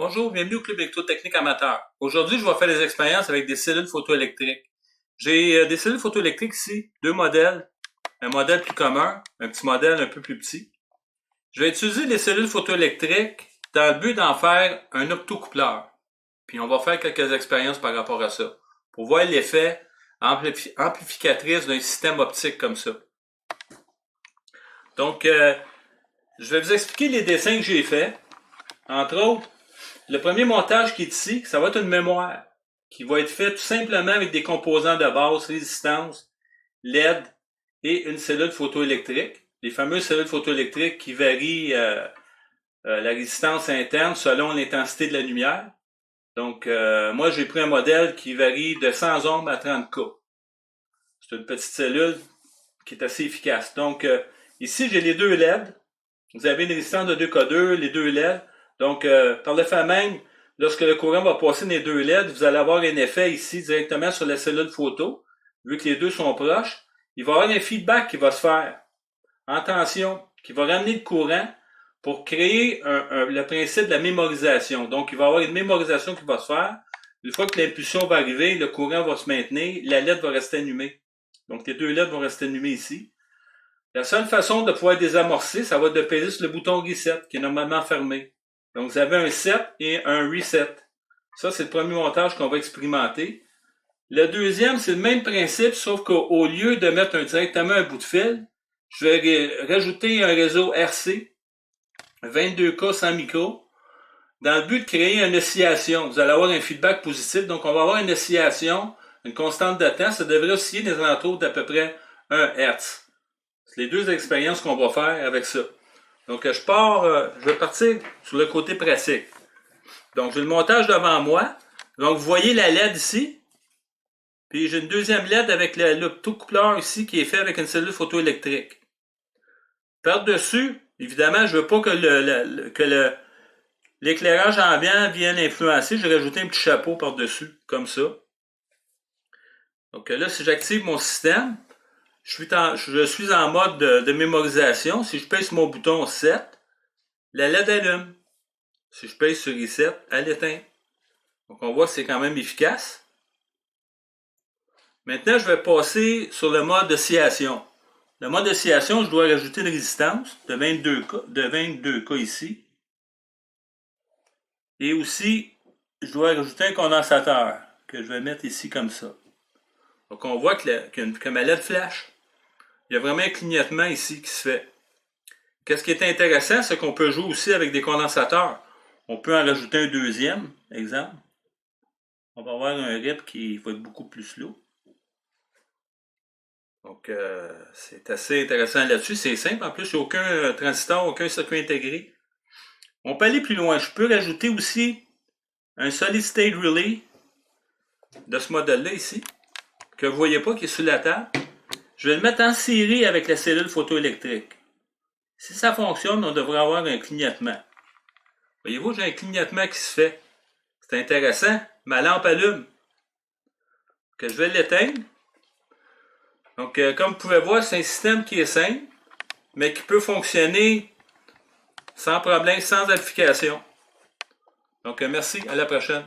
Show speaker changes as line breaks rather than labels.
Bonjour, bienvenue au Club électrotechnique amateur. Aujourd'hui, je vais faire des expériences avec des cellules photoélectriques. J'ai des cellules photoélectriques ici, deux modèles. Un modèle plus commun, un petit modèle un peu plus petit. Je vais utiliser les cellules photoélectriques dans le but d'en faire un optocoupleur. Puis on va faire quelques expériences par rapport à ça, pour voir l'effet amplificatrice d'un système optique comme ça. Donc, je vais vous expliquer les dessins que j'ai faits. Entre autres, le premier montage qui est ici, ça va être une mémoire qui va être faite tout simplement avec des composants de base, résistance, LED et une cellule photoélectrique. Les fameuses cellules photoélectriques qui varient la résistance interne selon l'intensité de la lumière. Donc, moi, j'ai pris un modèle qui varie de 100 ohms à 30 K. C'est une petite cellule qui est assez efficace. Donc, ici, j'ai les deux LED. Vous avez une résistance de 2K2, les deux LED. Donc, par le fait même, lorsque le courant va passer dans les deux LED, vous allez avoir un effet ici directement sur la cellule photo. Vu que les deux sont proches, il va y avoir un feedback qui va se faire en tension, qui va ramener le courant pour créer le principe de la mémorisation. Donc, il va y avoir une mémorisation qui va se faire. Une fois que l'impulsion va arriver, le courant va se maintenir, la LED va rester allumée. Donc, les deux LED vont rester allumées ici. La seule façon de pouvoir désamorcer, ça va être de peser sur le bouton Reset, qui est normalement fermé. Donc, vous avez un set et un reset. Ça, c'est le premier montage qu'on va expérimenter. Le deuxième, c'est le même principe, sauf qu'au lieu de mettre directement un bout de fil, je vais rajouter un réseau RC, 22K 100 micros, dans le but de créer une oscillation. Vous allez avoir un feedback positif, donc on va avoir une oscillation, une constante de temps, ça devrait osciller des alentours d'à peu près 1 Hz. C'est les deux expériences qu'on va faire avec ça. Donc, je vais partir sur le côté pratique. Donc, j'ai le montage devant moi. Donc, vous voyez la LED ici. Puis, j'ai une deuxième LED avec l'optocoupleur ici qui est fait avec une cellule photoélectrique. Par-dessus, évidemment, je ne veux pas que l'éclairage ambiant vienne influencer. Je vais rajouter un petit chapeau par-dessus, comme ça. Donc, là, si j'active mon système, je suis en mode de mémorisation. Si je pèse sur mon bouton 7, la LED allume. Si je pèse sur Reset, elle éteint. Donc on voit que c'est quand même efficace. Maintenant, je vais passer sur le mode oscillation. Le mode oscillation, je dois rajouter une résistance de 22K ici. Et aussi, je dois rajouter un condensateur que je vais mettre ici comme ça. Donc on voit que ma LED flash. Il y a vraiment un clignotement ici qui se fait. Qu'est-ce qui est intéressant, c'est qu'on peut jouer aussi avec des condensateurs. On peut en rajouter un deuxième, exemple. On va avoir un RIP qui va être beaucoup plus slow. Donc, c'est assez intéressant là-dessus. C'est simple. En plus, il n'y a aucun transistor, aucun circuit intégré. On peut aller plus loin. Je peux rajouter aussi un Solid State Relay de ce modèle-là ici, que vous ne voyez pas, qui est sur la table. Je vais le mettre en série avec la cellule photoélectrique. Si ça fonctionne, on devrait avoir un clignotement. Voyez-vous, j'ai un clignotement qui se fait. C'est intéressant. Ma lampe allume. Je vais l'éteindre. Donc, comme vous pouvez voir, c'est un système qui est simple, mais qui peut fonctionner sans problème, sans amplification. Donc, merci. À la prochaine.